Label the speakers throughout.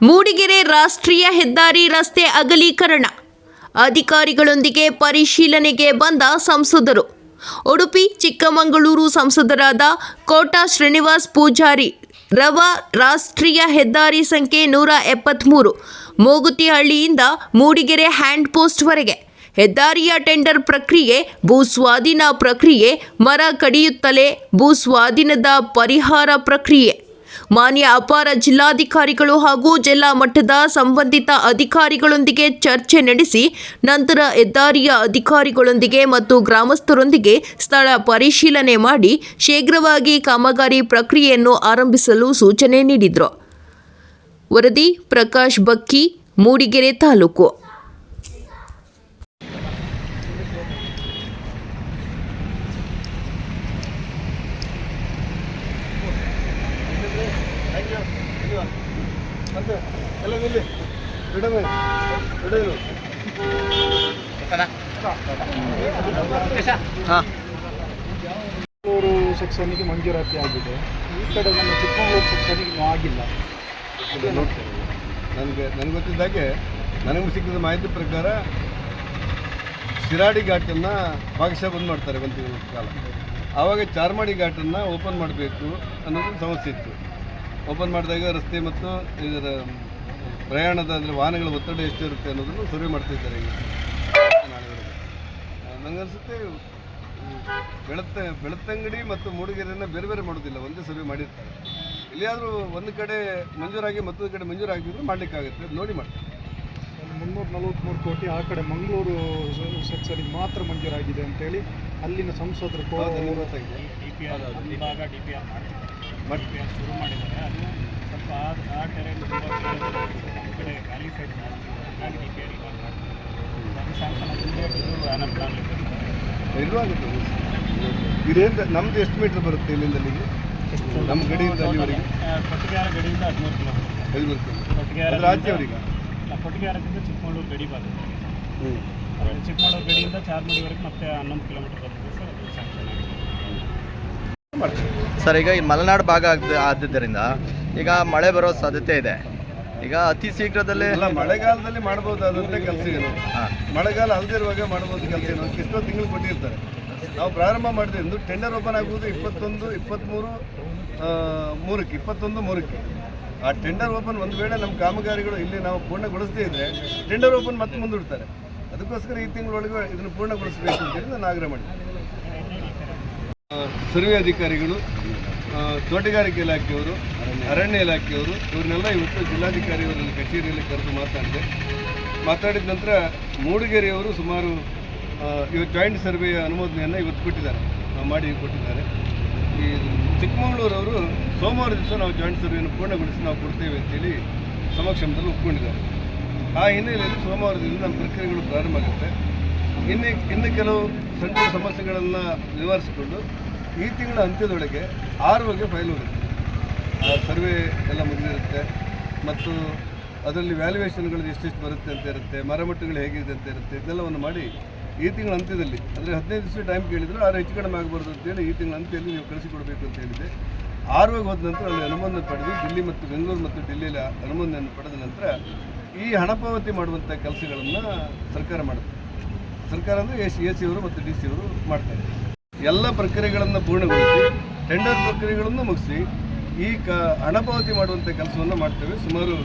Speaker 1: ಮೂಡಿಗೆರೆ ರಾಷ್ಟ್ರೀಯ ಹೆದ್ದಾರಿ ರಸ್ತೆ ಅಗಲೀಕರಣ ಅಧಿಕಾರಿಗಳೊಂದಿಗೆ ಪರಿಶೀಲನೆಗೆ ಬಂದ ಸಂಸದರು. ಉಡುಪಿ ಚಿಕ್ಕಮಗಳೂರು ಸಂಸದರಾದ ಕೋಟ ಶ್ರೀನಿವಾಸ್ ಪೂಜಾರಿ ರವ ರಾಷ್ಟ್ರೀಯ ಹೆದ್ದಾರಿ ಸಂಖ್ಯೆ 173 ಮೂಗುತಿಹಳ್ಳಿಯಿಂದ ಮೂಡಿಗೆರೆ ಹ್ಯಾಂಡ್ ಪೋಸ್ಟ್ವರೆಗೆ ಹೆದ್ದಾರಿಯ ಟೆಂಡರ್ ಪ್ರಕ್ರಿಯೆ, ಭೂಸ್ವಾಧೀನ ಪ್ರಕ್ರಿಯೆ, ಮರ ಕಡಿಯುತ್ತಲೇ ಭೂಸ್ವಾಧೀನದ ಪರಿಹಾರ ಪ್ರಕ್ರಿಯೆ. ಮಾನ್ಯ ಅಪರ ಜಿಲ್ಲಾಧಿಕಾರಿಗಳು ಹಾಗೂ ಜಿಲ್ಲಾ ಮಟ್ಟದ ಸಂಬಂಧಿತ ಅಧಿಕಾರಿಗಳೊಂದಿಗೆ ಚರ್ಚೆ ನಡೆಸಿ ನಂತರ ಹೆದ್ದಾರಿಯ ಅಧಿಕಾರಿಗಳೊಂದಿಗೆ ಮತ್ತು ಗ್ರಾಮಸ್ಥರೊಂದಿಗೆ ಸ್ಥಳ ಪರಿಶೀಲನೆ ಮಾಡಿ ಶೀಘ್ರವಾಗಿ ಕಾಮಗಾರಿ ಪ್ರಕ್ರಿಯೆಯನ್ನು ಆರಂಭಿಸಲು ಸೂಚನೆ ನೀಡಿದರು. ವರದಿ ಪ್ರಕಾಶ್ ಬಕ್ಕಿ, ಮೂಡಿಗೆರೆ ತಾಲೂಕು.
Speaker 2: ಸೆಕ್ಷನ್ಗೆ ಮಂಜೂರಾತಿ ಆಗಿದೆ. ಈ ಕಡೆ ನಮ್ಮ ಚಿಕ್ಕಮಗಳೂರು ಸೆಕ್ಷನ್ಗೆ ಇನ್ನೂ ಆಗಿಲ್ಲ.
Speaker 3: ನನಗೆ ಗೊತ್ತಿದ್ದಾಗೆ ನನಗೆ ಸಿಕ್ಕಿದ ಮಾಹಿತಿ ಪ್ರಕಾರ ಶಿರಾಡಿ ಘಾಟನ್ನು ಭಾಗಶಃ ಬಂದ್ ಮಾಡ್ತಾರೆ ಒಂದು ತಿಂಗಳ ಕಾಲ. ಆವಾಗ ಚಾರ್ಮಾಡಿ ಘಾಟನ್ನು ಓಪನ್ ಮಾಡಬೇಕು ಅನ್ನೋದು ಸಮಸ್ಯೆ ಇತ್ತು. ಓಪನ್ ಮಾಡಿದಾಗ ರಸ್ತೆ ಮತ್ತು ಇದರ ಪ್ರಯಾಣದ ಅಂದರೆ ವಾಹನಗಳ ಒತ್ತಡ ಎಷ್ಟಿರುತ್ತೆ ಅನ್ನೋದನ್ನು ಸರ್ವೆ ಮಾಡ್ತಿದ್ದಾರೆ ಈಗ ನಾಳೆವರೆಗೆ. ನನಗನ್ಸುತ್ತೆ ಬೆಳತ್ತಂಗಡಿ ಮತ್ತು ಮೂಡಿಗೆರೆಯನ್ನು ಬೇರೆ ಬೇರೆ ಮಾಡೋದಿಲ್ಲ, ಒಂದೇ ಸರ್ವೆ ಮಾಡಿರ್ತಾರೆ. ಎಲ್ಲಿಯಾದರೂ ಒಂದು ಕಡೆ ಮಂಜೂರಾಗಿ ಮತ್ತೊಂದು ಕಡೆ ಮಂಜೂರಾಗಿದ್ದರೆ ಮಾಡಲಿಕ್ಕಾಗುತ್ತೆ, ನೋಡಿ ಮಾಡ್ತಾರೆ.
Speaker 2: 343 ಕೋಟಿ ಆ ಕಡೆ ಮಂಗಳೂರು ಸೆಕ್ಷನ್ಗೆ ಮಾತ್ರ ಮಂಜೂರಾಗಿದೆ ಅಂತೇಳಿ ಅಲ್ಲಿನ ಸಂಸದರು
Speaker 3: ಗೊತ್ತಾಗಿದೆ.
Speaker 4: ಶುರು ಮಾಡಿದ್ದಾರೆ. ಅದು ಸ್ವಲ್ಪ ಆ ಟೆರೇನ್ ಕಡೆ ಖಾಲಿ ಸೈಡ್ ಹಾಗಾಗಿ ಡಿ ಪಿ ಆರ್
Speaker 3: ಇರುವಾಗುತ್ತೆ. ಇದೇನು ನಮ್ಮದು ಎಷ್ಟು ಮೀಟ್ರ್ ಬರುತ್ತೆ ಇಲ್ಲಿಂದ ಅಲ್ಲಿಗೆ? ನಮ್ಮ ಗಡಿಯಿಂದ ಅಲ್ಲಿವರೆಗೆ
Speaker 4: ಕೊಟ್ಟಿಗೆಹಾರ ಗಡಿಯಿಂದ 13 ಕಿಲೋಮೀಟರ್.
Speaker 3: 13 ಕಿಲೋಮೀಟರ್ ರಾಜ್ಯವರಿಗೆ.
Speaker 4: ಕೊಟ್ಟಿಗೆಹಾರದಿಂದ ಚಿಕ್ಕಮಗಳೂರು ಗಡಿ ಬರುತ್ತೆ. ಚಿಕ್ಕಮಗಳೂರು ಗಡಿಯಿಂದ ಚಾರ್ಮಡಿವರೆಗೆ ಮತ್ತೆ 11 ಕಿಲೋಮೀಟರ್ ಬರ್ತದೆ ಸರ್. ಅದು ಸ್ಯಾಂಕ್ಷನ್ ಆಗಿದೆ
Speaker 5: ಸರ್. ಈಗ ಈ ಮಲೆನಾಡು ಭಾಗ ಆದ್ದರಿಂದ ಈಗ ಮಳೆ ಬರೋ ಸಾಧ್ಯತೆ ಇದೆ. ಈಗ ಅತಿ ಶೀಘ್ರದಲ್ಲೇ
Speaker 3: ಮಳೆಗಾಲದಲ್ಲಿ ಮಾಡ್ಬೋದಾದಂಥ ಕೆಲಸ ಏನು? ಮಳೆಗಾಲ ಅಲ್ಲದಿರುವಾಗ ಮಾಡ್ಬೋದು ಕೆಲಸ ಏನು? ಎಷ್ಟೋ ತಿಂಗಳು ಕೊಟ್ಟಿರ್ತಾರೆ. ನಾವು ಪ್ರಾರಂಭ ಮಾಡಿದ್ರೆ ಟೆಂಡರ್ ಓಪನ್ ಆಗುವುದು 21/3ಕ್ಕೆ. ಆ ಟೆಂಡರ್ ಓಪನ್ ಒಂದು ವೇಳೆ ನಮ್ಮ ಕಾಮಗಾರಿಗಳು ಇಲ್ಲಿ ನಾವು ಪೂರ್ಣಗೊಳಿಸದೇ ಇದ್ದರೆ ಟೆಂಡರ್ ಓಪನ್ ಮತ್ತೆ ಮುಂದೂಡ್ತಾರೆ. ಅದಕ್ಕೋಸ್ಕರ ಈ ತಿಂಗಳೊಳಗೆ ಇದನ್ನು ಪೂರ್ಣಗೊಳಿಸಬೇಕು ಅಂತೇಳಿ ನಾನು ಆಗ್ರಹ ಮಾಡಿದ್ದೆ. ಸರ್ವೆ ಅಧಿಕಾರಿಗಳು, ತೋಟಗಾರಿಕೆ ಇಲಾಖೆಯವರು, ಅರಣ್ಯ ಇಲಾಖೆಯವರು ಇವ್ರನ್ನೆಲ್ಲ ಇವತ್ತು ಜಿಲ್ಲಾಧಿಕಾರಿಯವರಲ್ಲಿ ಕಚೇರಿಯಲ್ಲಿ ಕರೆದು ಮಾತಾಡಿದ ನಂತರ ಮೂಡಿಗೆರೆಯವರು ಸುಮಾರು ಇವತ್ತು ಜಾಯಿಂಟ್ ಸರ್ವೆಯ ಅನುಮೋದನೆಯನ್ನು ಇವತ್ತು ಕೊಟ್ಟಿದ್ದಾರೆ, ಕೊಟ್ಟಿದ್ದಾರೆ. ಈ ಚಿಕ್ಕಮಗಳೂರವರು ಸೋಮವಾರ ದಿವಸ ನಾವು ಜಾಯಿಂಟ್ ಸರ್ವೆಯನ್ನು ಪೂರ್ಣಗೊಳಿಸಿ ನಾವು ಕೊಡ್ತೇವೆ ಅಂತೇಳಿ ಸಮಕ್ಷಮದಲ್ಲಿ ಒಪ್ಕೊಂಡಿದ್ದಾರೆ. ಆ ಹಿನ್ನೆಲೆಯಲ್ಲಿ ಸೋಮವಾರದಿಂದ ನಮ್ಮ ಪ್ರಕ್ರಿಯೆಗಳು ಪ್ರಾರಂಭ ಆಗುತ್ತೆ. ಇನ್ನು ಕೆಲವು ಸಣ್ಣ ಸಮಸ್ಯೆಗಳನ್ನು ನಿವಾರಿಸಿಕೊಂಡು ಈ ತಿಂಗಳ ಅಂತ್ಯದೊಳಗೆ 6 ಫೈಲ್ ಹೋಗುತ್ತೆ. ಆ ಸರ್ವೆ ಎಲ್ಲ ಮುಗಿದಿರುತ್ತೆ ಮತ್ತು ಅದರಲ್ಲಿ ವ್ಯಾಲ್ಯೂಯೇಷನ್ಗಳು ಎಷ್ಟೆಷ್ಟು ಬರುತ್ತೆ ಅಂತ ಇರುತ್ತೆ, ಮರಮಟ್ಟಗಳು ಹೇಗಿದೆ ಅಂತ ಇರುತ್ತೆ. ಇದೆಲ್ಲವನ್ನು ಮಾಡಿ ಈ ತಿಂಗಳ ಅಂತ್ಯದಲ್ಲಿ, ಅಂದರೆ 15 ದಿವಸ ಟೈಮ್ ಕೇಳಿದ್ರು, ಆದರೆ ಹೆಚ್ಚು ಕಡಿಮೆ ಆಗಬಾರ್ದು ಅಂತೇಳಿ ಈ ತಿಂಗಳ ಅಂತ್ಯದಲ್ಲಿ ನೀವು ಕಳಿಸಿಕೊಡಬೇಕು ಅಂತ ಹೇಳಿದೆ. 6 ಹೋದ ನಂತರ ಅಲ್ಲಿ ಅನುಮೋದನೆ ಪಡೆದು ದಿಲ್ಲಿ ಮತ್ತು ಬೆಂಗಳೂರು ಮತ್ತು ಡೆಲ್ಲಿಯಲ್ಲಿ ಅನುಮೋದನೆಯನ್ನು ಪಡೆದ ನಂತರ ಈ ಹಣ ಪಾವತಿ ಮಾಡುವಂಥ ಕೆಲಸಗಳನ್ನು ಸರ್ಕಾರ ಮಾಡುತ್ತೆ. ಸರ್ಕಾರ ಅಂದರೆ ಎ ಸಿ ಅವರು ಮತ್ತು ಡಿ ಸಿ ಅವರು ಮಾಡ್ತಾರೆ. ಎಲ್ಲ ಪ್ರಕ್ರಿಯೆಗಳನ್ನು ಪೂರ್ಣಗೊಳಿಸಿ ಟೆಂಡರ್ ಪ್ರಕ್ರಿಯೆಗಳನ್ನು ಮುಗಿಸಿ ಈ ಹಣ ಪಾವತಿ ಮಾಡುವಂಥ ಕೆಲಸವನ್ನು ಮಾಡ್ತೇವೆ. ಸುಮಾರು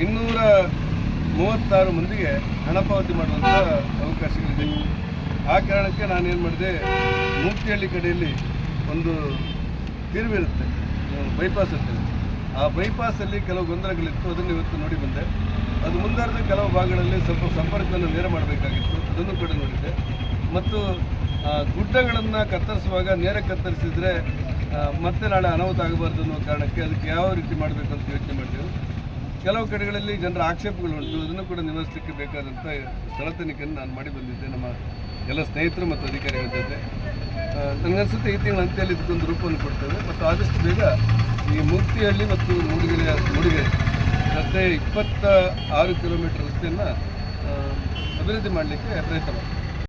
Speaker 3: 236 ಮಂದಿಗೆ ಹಣ ಪಾವತಿ ಮಾಡುವಂಥ ಅವಕಾಶಗಳಿದೆ. ಆ ಕಾರಣಕ್ಕೆ ನಾನೇನು ಮಾಡಿದೆ, ಮೂಗ್ತಿಹಳ್ಳಿ ಕಡೆಯಲ್ಲಿ ಒಂದು ತಿರುವಿರುತ್ತೆ, ಬೈಪಾಸ್ ಇರ್ತದೆ. ಆ ಬೈಪಾಸಲ್ಲಿ ಕೆಲವು ಗೊಂದಲಗಳಿತ್ತು, ಅದನ್ನು ಇವತ್ತು ನೋಡಿ ಬಂದೆ. ಅದು ಮುಂದಾದ ಕೆಲವು ಭಾಗಗಳಲ್ಲಿ ಸ್ವಲ್ಪ ಸಂಪರ್ಕವನ್ನು ನೇರ ಮಾಡಬೇಕಾಗಿತ್ತು, ಅದನ್ನು ಕೂಡ ನೋಡಿದೆ. ಮತ್ತು ಗುಡ್ಡಗಳನ್ನು ಕತ್ತರಿಸುವಾಗ ನೇರ ಕತ್ತರಿಸಿದರೆ ಮತ್ತೆ ನಾಳೆ ಅನಾಹುತ ಆಗಬಾರ್ದು ಅನ್ನೋ ಕಾರಣಕ್ಕೆ ಅದಕ್ಕೆ ಯಾವ ರೀತಿ ಮಾಡಬೇಕು ಅಂತ ಯೋಚನೆ ಮಾಡಿದೆವು. ಕೆಲವು ಕಡೆಗಳಲ್ಲಿ ಜನರ ಆಕ್ಷೇಪಗಳುಂಟು, ಅದನ್ನು ಕೂಡ ನಿವಾರಿಸಲಿಕ್ಕೆ ಬೇಕಾದಂಥ ಸ್ಥಳ ತನಿಖೆಯನ್ನು ನಾನು ಮಾಡಿ ಬಂದಿದ್ದೆ ನಮ್ಮ ಎಲ್ಲ ಸ್ನೇಹಿತರು ಮತ್ತು ಅಧಿಕಾರಿಗಳ ಜೊತೆ. ನನಗನ್ಸುತ್ತೆ ಈ ತಿಂಗಳ ಅಂತ್ಯದಲ್ಲಿ ಇದಕ್ಕೊಂದು ರೂಪವನ್ನು ಕೊಡ್ತೇವೆ ಮತ್ತು ಆದಷ್ಟು ಬೇಗ ಈ ಮೂಗ್ತಿಹಳ್ಳಿ ಮತ್ತು ಮೂಡಿಗೆರೆ ರಸ್ತೆ 26 ಕಿಲೋಮೀಟರ್ ರಸ್ತೆಯನ್ನು ಅಭಿವೃದ್ಧಿ ಮಾಡಲಿಕ್ಕೆ ಪ್ರಯತ್ನ ಮಾಡ್ತೀವಿ.